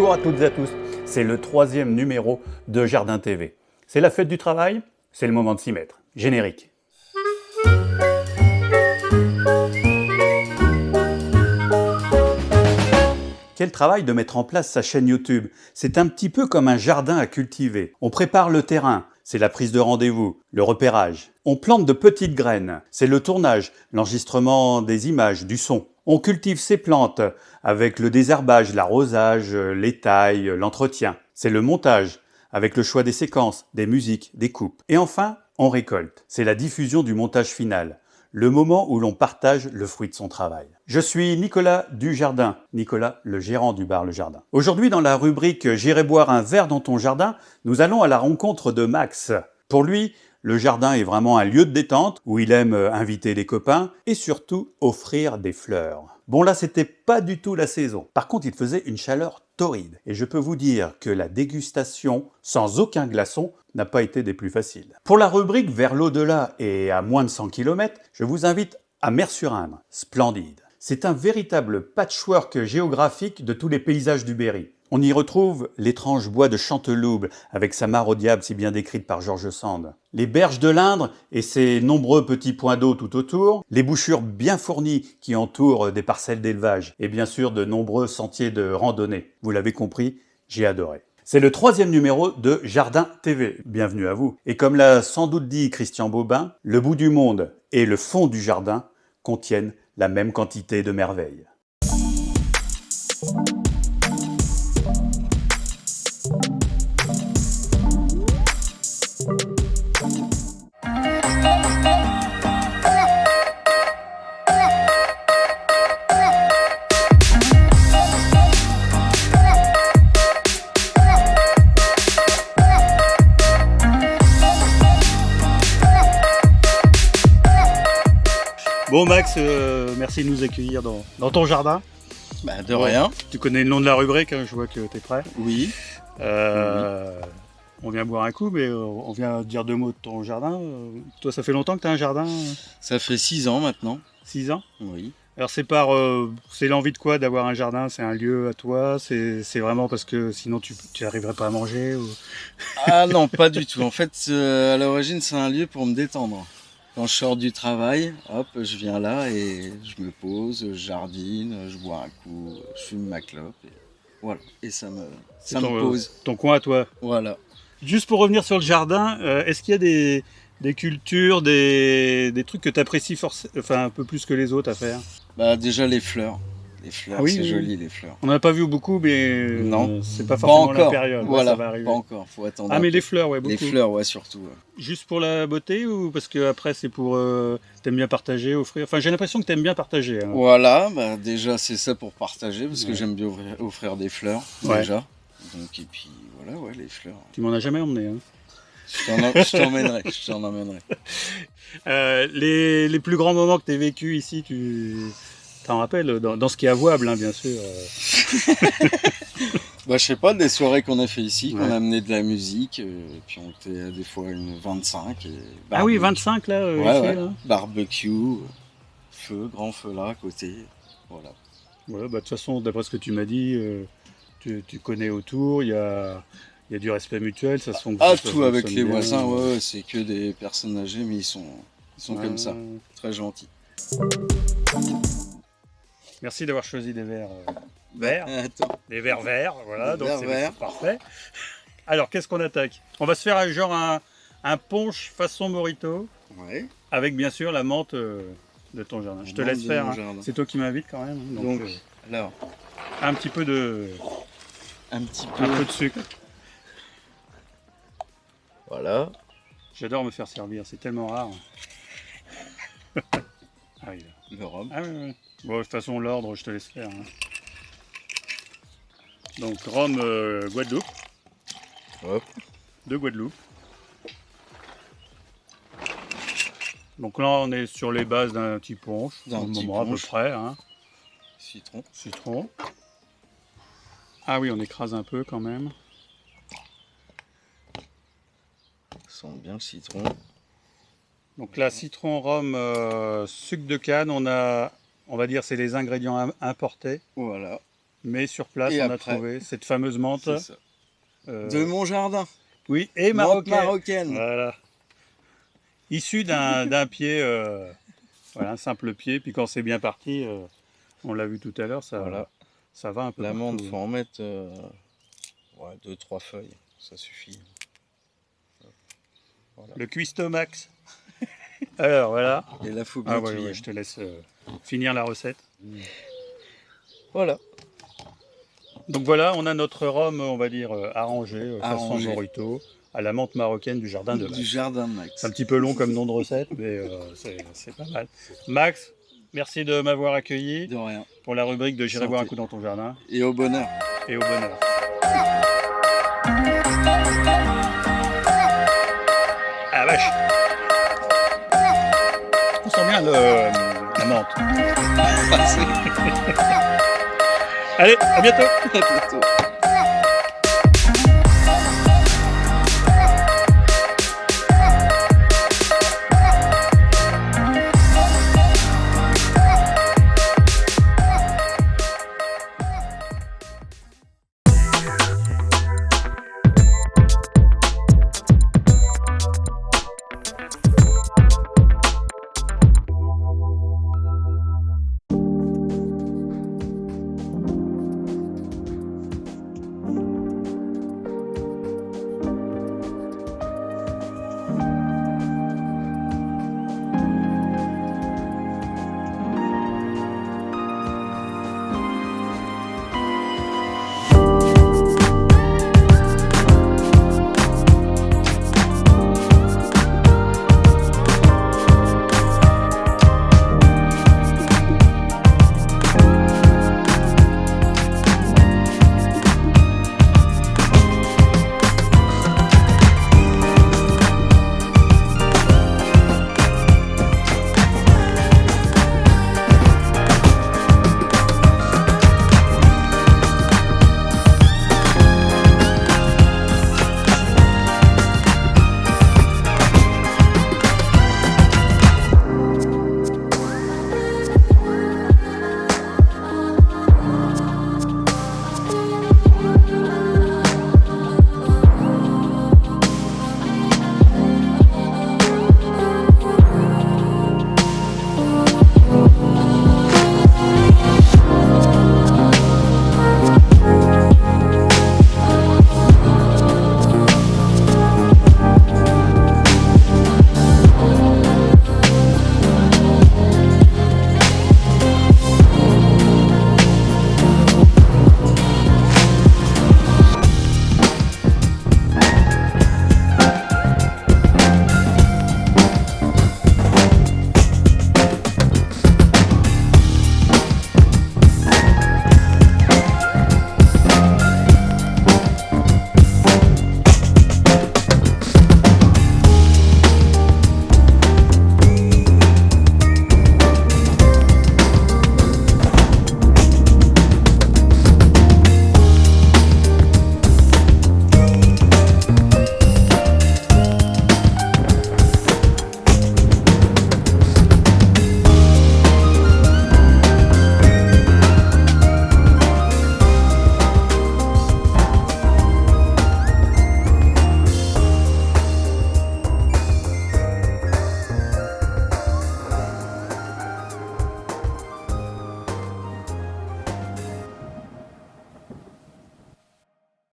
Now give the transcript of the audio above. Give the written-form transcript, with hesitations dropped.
Bonjour à toutes et à tous, c'est le 3e numéro de Jardin TV. C'est la fête du travail, c'est le moment de s'y mettre. Générique. Quel travail de mettre en place sa chaîne YouTube. C'est un petit peu comme un jardin à cultiver. On prépare le terrain, c'est la prise de rendez-vous, le repérage. On plante de petites graines, c'est le tournage, l'enregistrement des images, du son. On cultive ses plantes avec le désherbage, l'arrosage, les tailles, l'entretien. C'est le montage, avec le choix des séquences, des musiques, des coupes. Et enfin, on récolte. C'est la diffusion du montage final. Le moment où l'on partage le fruit de son travail. Je suis Nicolas Dujardin, Nicolas le gérant du bar Le Jardin. Aujourd'hui dans la rubrique « J'irai boire un verre dans ton jardin », nous allons à la rencontre de Max. Pour lui, le jardin est vraiment un lieu de détente où il aime inviter les copains et surtout offrir des fleurs. Bon là, c'était pas du tout la saison. Par contre, il faisait une chaleur torride. Et je peux vous dire que la dégustation, sans aucun glaçon, n'a pas été des plus faciles. Pour la rubrique Vers l'au-delà et à moins de 100 km, je vous invite à Mers-sur-Indre, splendide. C'est un véritable patchwork géographique de tous les paysages du Berry. On y retrouve l'étrange bois de Chantelouble, avec sa mare au diable si bien décrite par George Sand. Les berges de l'Indre et ses nombreux petits points d'eau tout autour, les bouchures bien fournies qui entourent des parcelles d'élevage, et bien sûr de nombreux sentiers de randonnée. Vous l'avez compris, j'ai adoré. C'est le 3e numéro de Jardin TV. Bienvenue à vous. Et comme l'a sans doute dit Christian Bobin, le bout du monde et le fond du jardin contiennent la même quantité de merveilles. Bon Max, merci de nous accueillir dans ton jardin. Bah, de rien. Tu connais le nom de la rubrique, hein, je vois que tu es prêt. Oui. On vient boire un coup, mais on vient dire 2 mots de ton jardin. Toi, ça fait longtemps que tu as un jardin Ça fait 6 ans maintenant. 6 ans. Oui. Alors c'est l'envie de quoi d'avoir un jardin? C'est un lieu à toi? C'est vraiment parce que sinon tu n'arriverais pas à manger ou... Ah non, pas du tout. En fait, à l'origine, c'est un lieu pour me détendre. Quand je sors du travail, hop, je viens là et je me pose, je jardine, je bois un coup, je fume ma clope. Et voilà. Et ça me pose. Ton coin à toi. Voilà. Juste pour revenir sur le jardin, est-ce qu'il y a des cultures, des trucs que tu apprécies un peu plus que les autres à faire? Bah, déjà les fleurs. Les fleurs, oui, c'est joli les fleurs. On n'en a pas vu beaucoup, mais non, c'est pas forcément la période. Voilà, ça va arriver. Pas encore, faut attendre. Ah mais les fleurs, ouais, beaucoup. Les fleurs, ouais, surtout. Ouais. Juste pour la beauté ou parce que après c'est pour t'aimes bien partager, offrir. Enfin j'ai l'impression que t'aimes bien partager. Hein. Voilà, bah déjà c'est ça pour partager parce que j'aime bien offrir des fleurs déjà. Donc et puis voilà, ouais, les fleurs. Tu m'en as jamais emmené. Hein. Je t'en emmènerai. Les plus grands moments que tu as vécu ici, tu t'en rappelles dans ce qui est avouable, hein, bien sûr. Bah, je sais pas, des soirées qu'on a fait ici, qu'on a amené de la musique, puis on était des fois une 25. Ah oui, 25 là, ici, là. Barbecue, grand feu là à côté, voilà. Ouais, bah, de toute façon, d'après ce que tu m'as dit, tu connais autour, il y a du respect mutuel, ça se fonctionne. Ah, tout avec les voisins, ouais, c'est que des personnes âgées, mais ils sont comme ça, très gentils. Merci d'avoir choisi des verres verts, des verres verts, voilà, donc c'est parfait. Alors, qu'est-ce qu'on attaque? On va se faire genre un punch façon mojito, avec bien sûr la menthe de ton jardin. Je te laisse faire, hein. C'est toi qui m'invites quand même. Hein, donc alors, un peu de sucre. Voilà. J'adore me faire servir, c'est tellement rare. Ah oui. Le rhum. Ah oui. Bon, de toute façon, l'ordre, je te laisse faire. Hein. Donc, rhum Guadeloupe. Hop. De Guadeloupe. Donc là, on est sur les bases d'un petit punch. À peu près. Hein. Citron. Ah oui, on écrase un peu quand même. Ça sent bien le citron. Donc là, citron, rhum, sucre de canne, on va dire c'est les ingrédients importés. Voilà. Mais sur place, Et on a après, trouvé cette fameuse menthe. c'est ça. euh, De mon jardin. oui, et Menthe marocaine. marocaine. Voilà. Issue d'un pied, voilà, un simple pied. Puis quand c'est bien parti, on l'a vu tout à l'heure, Voilà. ça va un peu La partout. menthe, faut en mettre 2-3 feuilles. Ça suffit. Voilà. Le Cuistomax. Alors voilà. Et là, faut bien Ah ouais, cuire. ouais, je te laisse finir la recette. Voilà. Donc voilà, on a notre rhum, on va dire, arrangé, façon Arrangé. Morito, à la menthe marocaine du jardin de Du Max. jardin de Max. C'est un petit peu long comme nom de recette, mais c'est pas mal. Max, merci de m'avoir accueilli De rien. pour la rubrique de J'irai Santé. boire un coup dans ton jardin, Et au bonheur. et au bonheur. Ah vache! On sent bien la menthe. Passez. Allez, à bientôt! À bientôt.